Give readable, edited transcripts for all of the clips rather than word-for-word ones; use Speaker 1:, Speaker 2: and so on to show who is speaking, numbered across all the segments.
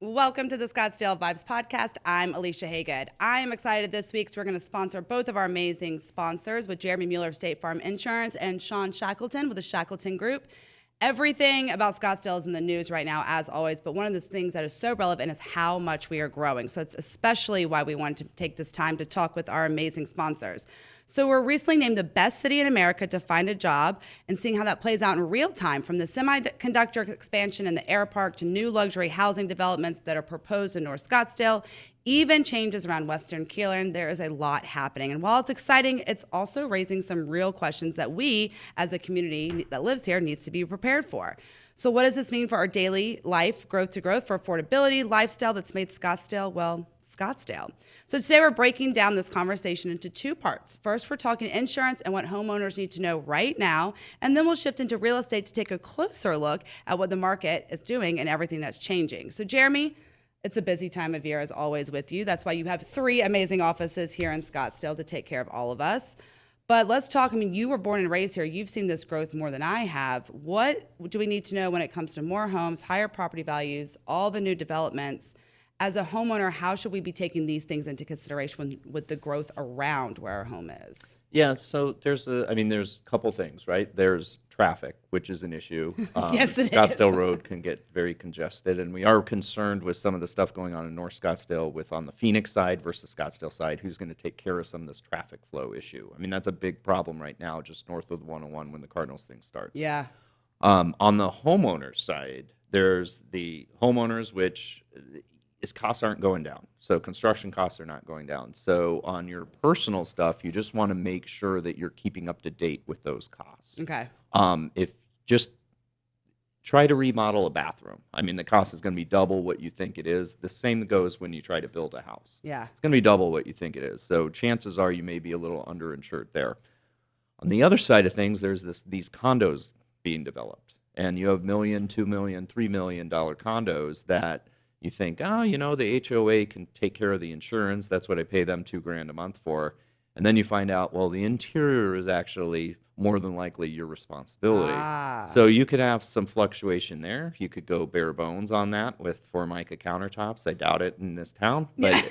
Speaker 1: Welcome to the Scottsdale Vibes podcast. I'm Alicia Haygood. I am excited this week, so we're going to sponsor both of our amazing sponsors with Jeremy Mueller of State Farm Insurance and Shawn Shackelton with the Shackelton Group. Everything about Scottsdale is in the news right now, as always, but one of the things that is so relevant is how much we are growing. So it's especially why we wanted to take this time to talk with our amazing sponsors. So we're recently named the best city in America to find a job, and seeing how that plays out in real time, from the semiconductor expansion in the Airpark to new luxury housing developments that are proposed in North Scottsdale, even changes around Western Kierland. There is a lot happening. And while it's exciting, it's also raising some real questions that we, as a community that lives here, needs to be prepared for. So what does this mean for our daily life, growth to growth, for affordability, lifestyle that's made Scottsdale, well, Scottsdale? So today we're breaking down this conversation into two parts. First, we're talking insurance and what homeowners need to know right now, and then we'll shift into real estate to take a closer look at what the market is doing and everything that's changing. So Jeremy, it's a busy time of year as always with you. That's why you have three amazing offices here in Scottsdale to take care of all of us. But let's talk. I mean, you were born and raised here. You've seen this growth more than I have. What do we need to know when it comes to more homes, higher property values, all the new developments? As a homeowner, how should we be taking these things into consideration with the growth around where our home is?
Speaker 2: Yeah, so there's a couple things, right? There's traffic, which is an issue.
Speaker 1: Yes, it
Speaker 2: Scottsdale
Speaker 1: is.
Speaker 2: Road can get very congested, and we are concerned with some of the stuff going on in North Scottsdale with on the Phoenix side versus Scottsdale side, who's going to take care of some of this traffic flow issue. I mean, that's a big problem right now, just north of the 101 when the Cardinals thing starts.
Speaker 1: Yeah.
Speaker 2: On the homeowners side, there's the homeowners, which is costs aren't going down. So construction costs are not going down. So on your personal stuff, you just want to make sure that you're keeping up to date with those costs.
Speaker 1: Okay.
Speaker 2: If just try to remodel a bathroom. I mean, the cost is going to be double what you think it is. The same goes when you try to build a house.
Speaker 1: Yeah.
Speaker 2: It's going to be double what you think it is. So chances are you may be a little underinsured there. On the other side of things, there's these condos being developed, and you have $1 million, $2 million, $3 million condos that you think, the HOA can take care of the insurance. That's what I pay them $2,000 a month for. And then you find out, well, the interior is actually more than likely your responsibility. So you could have some fluctuation there. You could go bare bones on that with Formica countertops. I doubt it in this town, but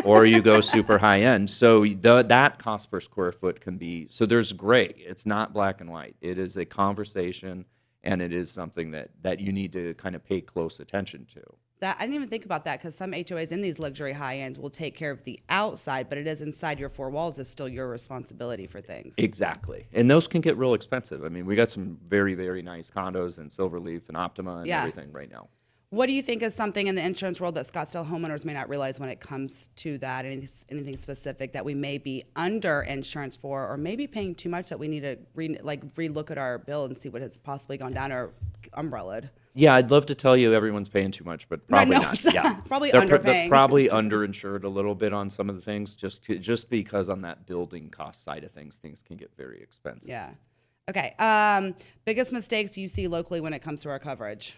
Speaker 2: or you go super high end. So that cost per square foot can be, so there's gray. It's not black and white. It is a conversation, and it is something that you need to kind of pay close attention to.
Speaker 1: I didn't even think about that, because some HOAs in these luxury high ends will take care of the outside, but it is inside your four walls is still your responsibility for things.
Speaker 2: Exactly. And those can get real expensive. I mean, we got some very, very nice condos in Silverleaf and Optima and everything right now.
Speaker 1: What do you think is something in the insurance world that Scottsdale homeowners may not realize when it comes to that? Anything specific that we may be under insurance for, or maybe paying too much that we need to relook at our bill and see what has possibly gone down or umbrellaed?
Speaker 2: Yeah, I'd love to tell you everyone's paying too much, but probably not. Yeah,
Speaker 1: probably
Speaker 2: they're
Speaker 1: underpaying.
Speaker 2: They're probably underinsured a little bit on some of the things, just because on that building cost side of things can get very expensive.
Speaker 1: Yeah. Okay. Biggest mistakes you see locally when it comes to our coverage?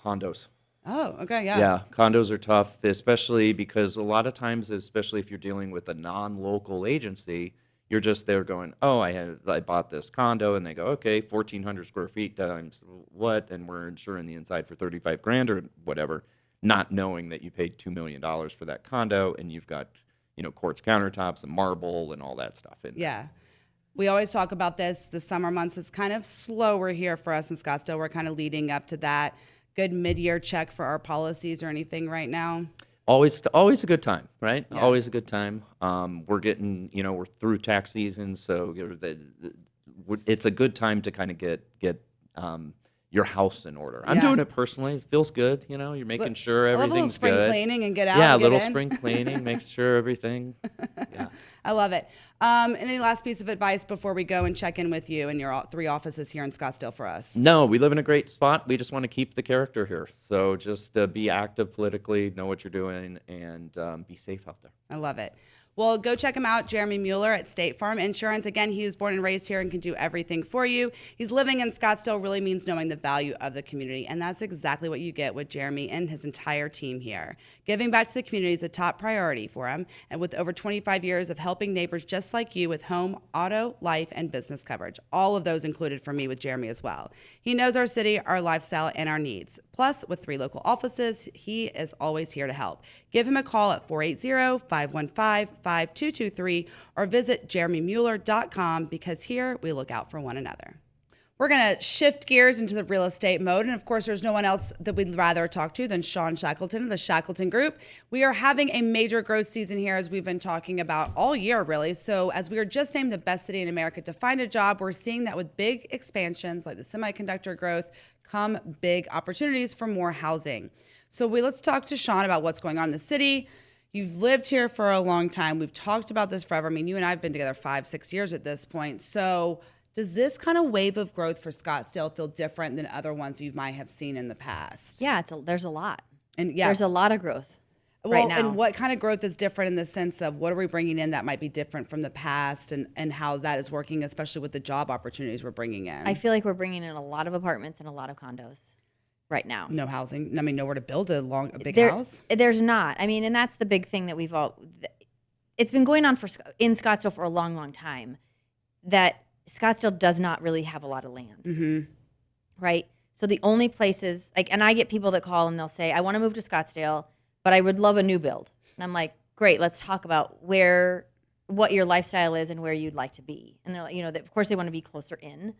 Speaker 2: Condos.
Speaker 1: Oh, okay, yeah.
Speaker 2: Yeah, condos are tough, especially because a lot of times, especially if you're dealing with a non-local agency, you're just there going, oh, I bought this condo, and they go, okay, 1,400 square feet times what, and we're insuring the inside for $35,000 or whatever, not knowing that you paid $2 million for that condo, and you've got quartz countertops and marble and all that stuff in there.
Speaker 1: Yeah. We always talk about this. The summer months is kind of slower here for us in Scottsdale. We're kind of leading up to that. Good mid-year check for our policies or anything right now?
Speaker 2: Always a good time, right? Yeah. Always a good time. We're getting, we're through tax season, so it's a good time to kind of get your house in order. I'm doing it personally. It feels good. You're making sure everything's good.
Speaker 1: A little spring cleaning and get out.
Speaker 2: Yeah,
Speaker 1: and
Speaker 2: a little spring cleaning, making sure everything. Yeah.
Speaker 1: I love it. Any last piece of advice before we go and check in with you and your three offices here in Scottsdale for us?
Speaker 2: No, we live in a great spot. We just want to keep the character here. So just be active politically, know what you're doing, and be safe out there.
Speaker 1: I love it. Well, go check him out, Jeremy Mueller at State Farm Insurance. Again, he was born and raised here and can do everything for you. He's living in Scottsdale really means knowing the value of the community, and that's exactly what you get with Jeremy and his entire team here. Giving back to the community is a top priority for him, and with over 25 years of helping neighbors just like you with home, auto, life, and business coverage. All of those included for me with Jeremy as well. He knows our city, our lifestyle, and our needs. Plus, Plus, with 3 local offices, he is always here to help. Give him a call at 480-515-5223 or visit jeremymueller.com, because here we look out for one another. We're going to shift gears into the real estate mode. And of course, there's no one else that we'd rather talk to than Shawn Shackelton of the Shackelton Group. We are having a major growth season here, as we've been talking about all year, really. So as we were just named the best city in America to find a job, we're seeing that with big expansions like the semiconductor growth come big opportunities for more housing. So let's talk to Shawn about what's going on in the city. You've lived here for a long time. We've talked about this forever. I mean, you and I have been together 5-6 years at this point. So does this kind of wave of growth for Scottsdale feel different than other ones you might have seen in the past?
Speaker 3: Yeah, there's a lot.
Speaker 1: And yeah,
Speaker 3: there's a lot of growth right now.
Speaker 1: And what kind of growth is different in the sense of what are we bringing in that might be different from the past, and how that is working, especially with the job opportunities we're bringing in?
Speaker 3: I feel like we're bringing in a lot of apartments and a lot of condos right now.
Speaker 1: No housing. I mean, nowhere to build a big house.
Speaker 3: There's not. I mean, and that's the big thing that it's been going on in Scottsdale for a long, long time, that Scottsdale does not really have a lot of land, right? So the only places, and I get people that call and they'll say, I want to move to Scottsdale, but I would love a new build. And I'm like, great, let's talk about what your lifestyle is and where you'd like to be. And they're like, of course they want to be closer in.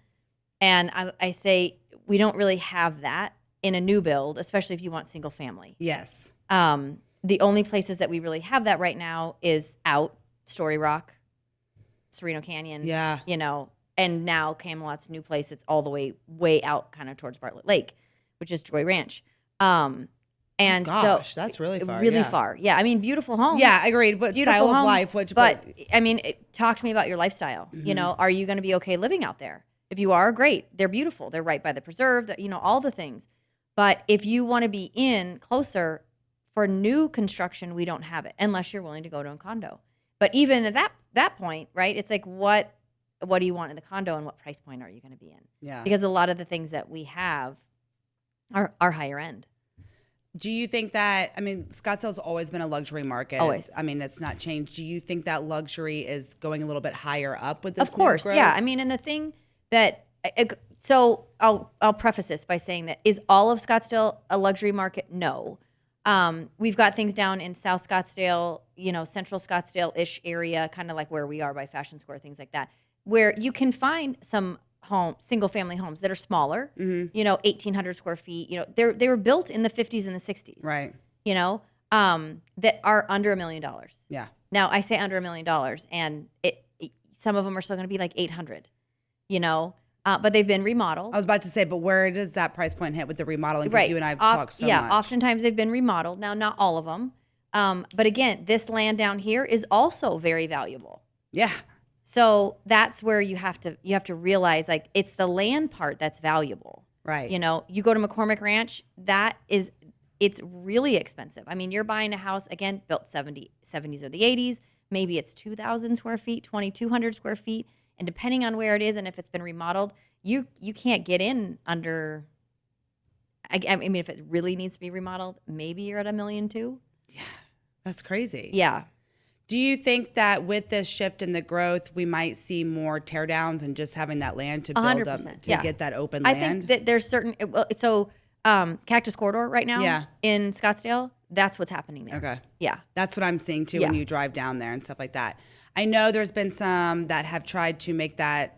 Speaker 3: And I say, we don't really have that in a new build, especially if you want single family.
Speaker 1: Yes.
Speaker 3: The only places that we really have that right now is out Story Rock, Sereno Canyon, and now Camelot's new place that's all the way out kind of towards Bartlett Lake, which is Joy Ranch. And
Speaker 1: gosh,
Speaker 3: so
Speaker 1: that's really far.
Speaker 3: Really far. Yeah, I mean, beautiful homes.
Speaker 1: Yeah, agreed. But style of life,
Speaker 3: but I mean, talk to me about your lifestyle. Are you going to be okay living out there? If you are, great. They're beautiful. They're right by the preserve, all the things. But if you want to be in closer for new construction, we don't have it unless you're willing to go to a condo. But even at that point, right, it's like, what do you want in the condo and what price point are you going to be in?
Speaker 1: Yeah.
Speaker 3: Because a lot of the things that we have are higher end.
Speaker 1: Do you think that, Scottsdale's always been a luxury market.
Speaker 3: Always.
Speaker 1: It's not changed. Do you think that luxury is going a little bit higher up with this
Speaker 3: Of course,
Speaker 1: new growth?
Speaker 3: yeah. And the thing that, so I'll preface this by saying that, is all of Scottsdale a luxury market? No. We've got things down in South Scottsdale, Central Scottsdale-ish area, kind of like where we are by Fashion Square, things like that, where you can find some single-family homes that are smaller, 1,800 square feet. They were built in the 50s and the 60s.
Speaker 1: Right.
Speaker 3: That are under $1 million.
Speaker 1: Yeah.
Speaker 3: Now, I say under $1 million, and some of them are still going to be like 800, but they've been remodeled.
Speaker 1: I was about to say, but where does that price point hit with the remodeling? Because you and I have talked so much.
Speaker 3: Yeah, oftentimes they've been remodeled. Now, not all of them. But again, this land down here is also very valuable.
Speaker 1: Yeah.
Speaker 3: So that's where you have to realize, it's the land part that's valuable.
Speaker 1: Right.
Speaker 3: You go to McCormick Ranch, it's really expensive. I mean, you're buying a house, again, built 70s or the 80s. Maybe it's 2,000 square feet, 2,200 square feet. And depending on where it is and if it's been remodeled, you can't get in under, I mean, if it really needs to be remodeled, maybe you're at $1.2 million.
Speaker 1: Yeah, that's crazy.
Speaker 3: Yeah.
Speaker 1: Do you think that with this shift in the growth, we might see more teardowns and just having that land to build
Speaker 3: 100%,
Speaker 1: to get that open land?
Speaker 3: I think that there's certain, Cactus Corridor right now in Scottsdale, that's what's happening there.
Speaker 1: Okay.
Speaker 3: Yeah.
Speaker 1: That's what I'm seeing too when you drive down there and stuff like that. I know there's been some that have tried to make that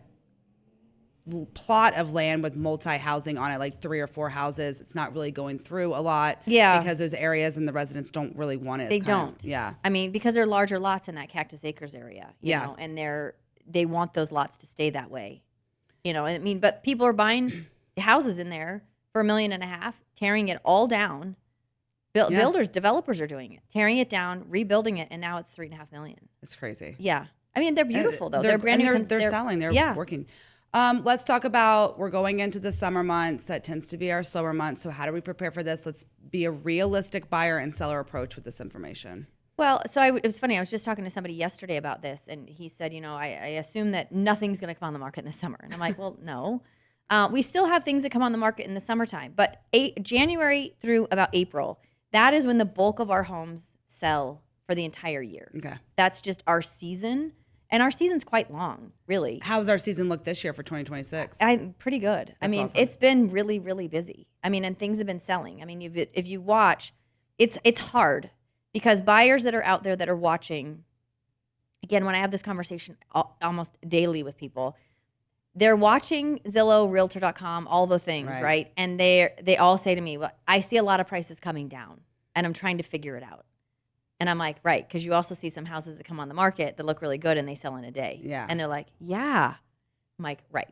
Speaker 1: plot of land with multi-housing on it, like 3 or 4 houses. It's not really going through a lot.
Speaker 3: Yeah.
Speaker 1: Because those areas and the residents don't really want it.
Speaker 3: They don't.
Speaker 1: Yeah.
Speaker 3: I mean, because they're larger lots in that Cactus Acres area, you know, and they want those lots to stay that way. But people are buying houses in there for $1.5 million, tearing it all down. Developers are doing it, tearing it down, rebuilding it, and now it's $3.5 million.
Speaker 1: It's crazy.
Speaker 3: Yeah. I mean, they're beautiful though. They're brand new.
Speaker 1: They're selling. They're working. Let's talk about, we're going into the summer months. That tends to be our slower months. So how do we prepare for this? Let's be a realistic buyer and seller approach with this information.
Speaker 3: Well, so it was funny. I was just talking to somebody yesterday about this, and he said, I assume that nothing's going to come on the market in the summer. And I'm like, well, no. We still have things that come on the market in the summertime, but January through about April, that is when the bulk of our homes sell for the entire year.
Speaker 1: Okay.
Speaker 3: That's just our season. And our season's quite long, really.
Speaker 1: How's our season look this year for 2026?
Speaker 3: I'm pretty good. I mean,
Speaker 1: awesome.
Speaker 3: it's been really, really busy. I mean, and things have been selling. I mean, if you watch, it's hard because buyers that are out there that are watching, again, when I have this conversation almost daily with people, they're watching Zillow, Realtor.com, all the things, right? And they all say to me, well, I see a lot of prices coming down and I'm trying to figure it out. And I'm like, right, because you also see some houses that come on the market that look really good and they sell in a day.
Speaker 1: Yeah.
Speaker 3: And they're like, yeah. I'm like, right.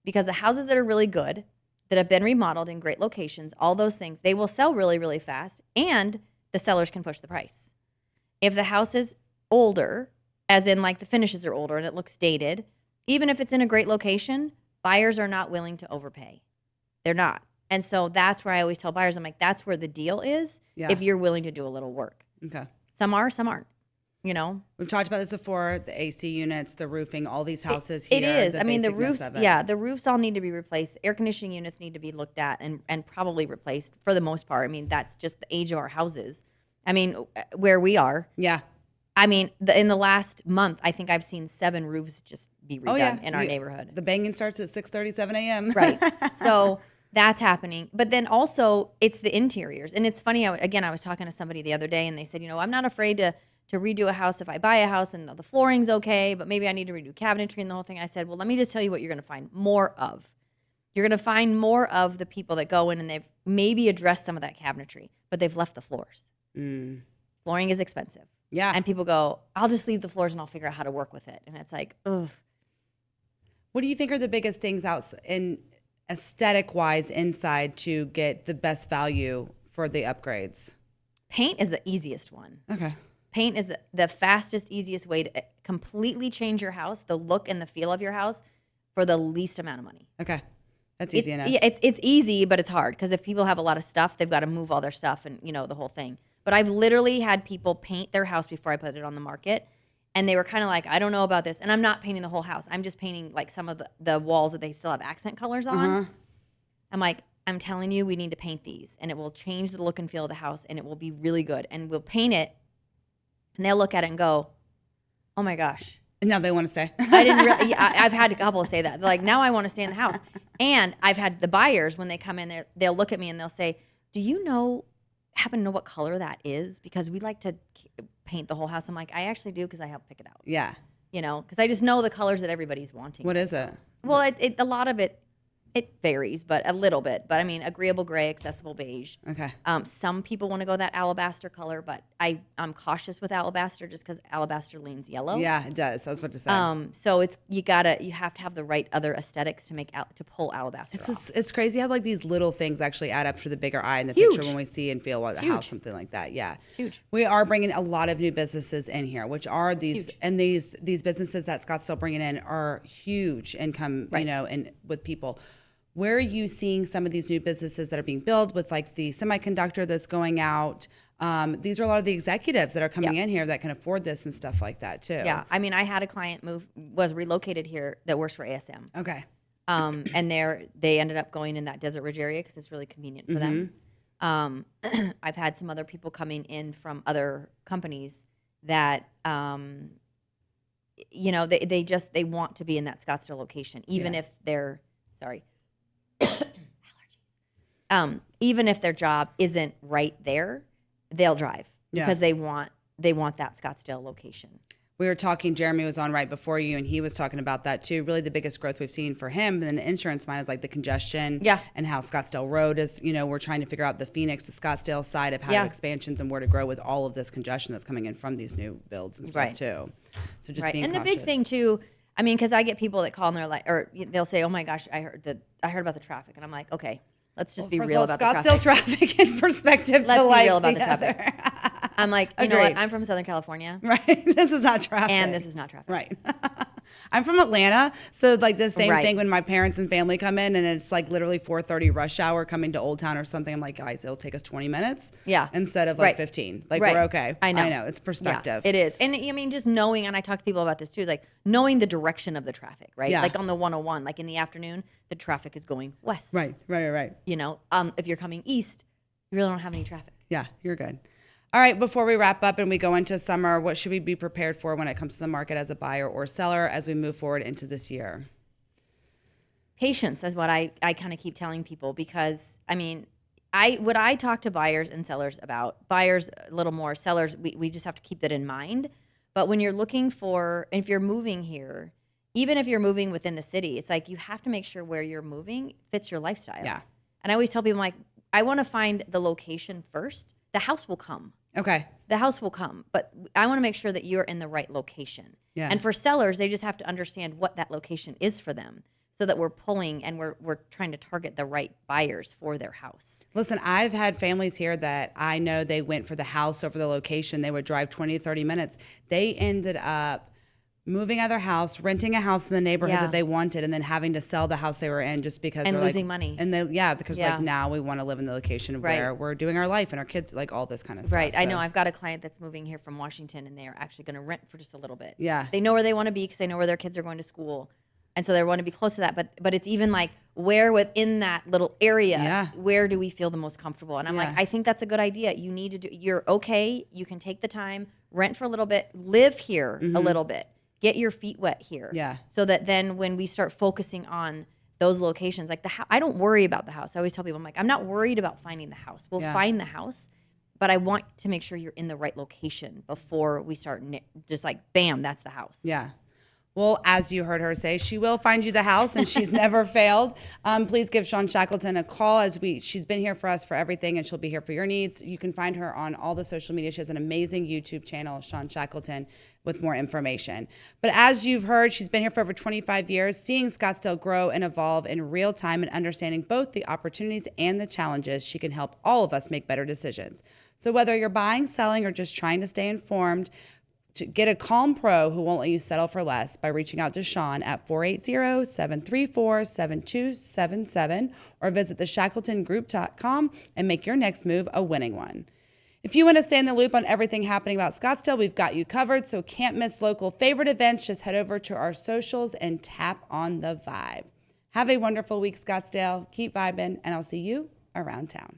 Speaker 3: Because the houses that are really good, that have been remodeled in great locations, all those things, they will sell really, really fast and the sellers can push the price. If the house is older, as in like the finishes are older and it looks dated, even if it's in a great location, buyers are not willing to overpay. They're not. And so that's where I always tell buyers, I'm like, that's where the deal is if you're willing to do a little work.
Speaker 1: Okay.
Speaker 3: Some are, some aren't, you know?
Speaker 1: We've talked about this before, the AC units, the roofing, all these houses here.
Speaker 3: It is. I mean, the
Speaker 1: basicness
Speaker 3: roofs,
Speaker 1: of it.
Speaker 3: yeah, the roofs all need to be replaced. The air conditioning units need to be looked at and probably replaced for the most part. I mean, that's just the age of our houses. I mean, where we are.
Speaker 1: Yeah.
Speaker 3: I mean, in the last month, I think I've seen 7 roofs just be redone in our neighborhood.
Speaker 1: The banging starts at 6:30, 7 a.m.
Speaker 3: Right. So that's happening. But then also, it's the interiors. And it's funny, I was talking to somebody the other day, and they said, you know, I'm not afraid to redo a house if I buy a house and the flooring's okay, but maybe I need to redo cabinetry and the whole thing. I said, well, let me just tell you what you're going to find more of. You're going to find more of the people that go in and they've maybe addressed some of that cabinetry, but they've left the floors. Flooring is expensive.
Speaker 1: Yeah.
Speaker 3: And people go, I'll just leave the floors and I'll figure out how to work with it. And it's like, ugh.
Speaker 1: What do you think are the biggest things out in aesthetic wise inside to get the best value for the upgrades?
Speaker 3: Paint is the easiest one.
Speaker 1: Okay.
Speaker 3: Paint is the fastest, easiest way to completely change your house, the look and the feel of your house for the least amount of money.
Speaker 1: Okay. That's easy enough.
Speaker 3: Yeah, it's easy, but it's hard because if people have a lot of stuff, they've got to move all their stuff and, you know, the whole thing. But I've literally had people paint their house before I put it on the market. And they were kind of like, I don't know about this. And I'm not painting the whole house. I'm just painting like some of the walls that they still have accent colors on. I'm like, I'm telling you, we need to paint these. And it will change the look and feel of the house. And it will be really good. And we'll paint it. And they'll look at it and go, oh my gosh.
Speaker 1: And now they want to stay.
Speaker 3: I didn't really, I've had a couple say that. They're like, now I want to stay in the house. And I've had the buyers, when they come in there, they'll look at me and they'll say, do you happen to know what color that is? Because we like to paint the whole house. I'm like, I actually do because I help pick it out.
Speaker 1: Yeah.
Speaker 3: You know, because I just know the colors that everybody's wanting.
Speaker 1: What is it?
Speaker 3: Well, a lot of it varies, but a little bit. But I mean, agreeable gray, accessible beige.
Speaker 1: Okay.
Speaker 3: Some people want to go that alabaster color, but I'm cautious with alabaster just because alabaster leans yellow.
Speaker 1: Yeah, it does. I was about to say.
Speaker 3: So you have to have the right other aesthetics to pull alabaster off.
Speaker 1: It's crazy how like these little things actually add up to the bigger eye in the
Speaker 3: Huge.
Speaker 1: picture when we see and feel what the house, something like that. Yeah.
Speaker 3: It's huge.
Speaker 1: We are bringing a lot of new businesses in here, which are these,
Speaker 3: Huge.
Speaker 1: and these businesses that Scottsdale bringing in are huge income,
Speaker 3: Right.
Speaker 1: you know, and with people. Where are you seeing some of these new businesses that are being built with like the semiconductor that's going out? These are a lot of the executives that are coming in here that can afford this and stuff like that too.
Speaker 3: Yeah. I mean, I had a client was relocated here that works for ASM.
Speaker 1: Okay.
Speaker 3: And they ended up going in that Desert Ridge area because it's really convenient for them. I've had some other people coming in from other companies that, you know, they want to be in that Scottsdale location, even if they're, allergies. Even if their job isn't right there, they'll drive because they want that Scottsdale location.
Speaker 1: We were talking, Jeremy was on right before you, and he was talking about that too. Really the biggest growth we've seen for him in the insurance line is like the congestion and how Scottsdale Road is, you know, we're trying to figure out the Phoenix to Scottsdale side of how to expansions and where to grow with all of this congestion that's coming in from these new builds and stuff too. So just being
Speaker 3: and
Speaker 1: cautious.
Speaker 3: the big thing too, I mean, because I get people that call and they're like, or they'll say, oh my gosh, I heard about the traffic. And I'm like, okay, let's just be real about the traffic.
Speaker 1: Scottsdale traffic in perspective
Speaker 3: Let's
Speaker 1: to
Speaker 3: be
Speaker 1: like
Speaker 3: real about the traffic. I'm like, you know what? I'm from Southern California.
Speaker 1: Right. This is not traffic.
Speaker 3: And this is not traffic.
Speaker 1: Right. I'm from Atlanta. So like the same
Speaker 3: Right.
Speaker 1: thing when my parents and family come in and it's like literally 4:30 rush hour coming to Old Town or something. I'm like, guys, it'll take us 20 minutes.
Speaker 3: Yeah.
Speaker 1: Instead of like 15. Like we're okay.
Speaker 3: I know.
Speaker 1: It's perspective.
Speaker 3: Yeah, it is. And I mean, just knowing, and I talk to people about this too, like knowing the direction of the traffic, right?
Speaker 1: Yeah.
Speaker 3: Like on the 101, like in the afternoon, the traffic is going west.
Speaker 1: Right.
Speaker 3: You know, if you're coming east, you really don't have any traffic.
Speaker 1: Yeah, you're good. All right, before we wrap up and we go into summer, what should we be prepared for when it comes to the market as a buyer or seller as we move forward into this year?
Speaker 3: Patience is what I kind of keep telling people, because I mean, what I talk to buyers and sellers about, buyers a little more, sellers, we just have to keep that in mind. But when you're looking for, if you're moving here, even if you're moving within the city, it's like you have to make sure where you're moving fits your lifestyle.
Speaker 1: Yeah.
Speaker 3: And I always tell people, I'm like, I want to find the location first. The house will come.
Speaker 1: Okay.
Speaker 3: The house will come, but I want to make sure that you're in the right location.
Speaker 1: Yeah.
Speaker 3: And for sellers, they just have to understand what that location is for them, so that we're pulling and we're trying to target the right buyers for their house.
Speaker 1: Listen, I've had families here that I know they went for the house over the location. They would drive 20 to 30 minutes. They ended up moving out of their house, renting a house in the neighborhood
Speaker 3: Yeah.
Speaker 1: that they wanted, and then having to sell the house they were in just because
Speaker 3: And
Speaker 1: they're
Speaker 3: losing
Speaker 1: like,
Speaker 3: money.
Speaker 1: And because
Speaker 3: Yeah.
Speaker 1: like now we want to live in the location
Speaker 3: Right.
Speaker 1: where we're doing our life and our kids, like all this kind of stuff.
Speaker 3: Right. I
Speaker 1: So,
Speaker 3: know. I've got a client that's moving here from Washington, and they are actually going to rent for just a little bit.
Speaker 1: Yeah.
Speaker 3: They know where they want to be because they know where their kids are going to school. And so they want to be close to that. But it's even like, where within that little area,
Speaker 1: Yeah.
Speaker 3: where do we feel the most comfortable? And I'm
Speaker 1: Yeah.
Speaker 3: like, I think that's a good idea. You need to do, you're okay. You can take the time, rent for a little bit, live here a little bit, get your feet wet here.
Speaker 1: Yeah.
Speaker 3: So that then when we start focusing on those locations, like I don't worry about the house. I always tell people, I'm like, I'm not worried about finding the house. We'll
Speaker 1: Yeah.
Speaker 3: find the house, but I want to make sure you're in the right location before we start just like, bam, that's the house.
Speaker 1: Yeah. Well, as you heard her say, she will find you the house, and she's never failed. Please give Shawn Shackelton a call, she's been here for us for everything, and she'll be here for your needs. You can find her on all the social media. She has an amazing YouTube channel, Shawn Shackelton, with more information. But as you've heard, she's been here for over 25 years, seeing Scottsdale grow and evolve in real time and understanding both the opportunities and the challenges. She can help all of us make better decisions. So whether you're buying, selling, or just trying to stay informed, to get a calm pro who won't let you settle for less by reaching out to Shawn at 480-734-7277 or visit theshackletongroup.com and make your next move a winning one. If you want to stay in the loop on everything happening about Scottsdale, we've got you covered, so can't miss local favorite events. Just head over to our socials and tap on the vibe. Have a wonderful week, Scottsdale. Keep vibing, and I'll see you around town.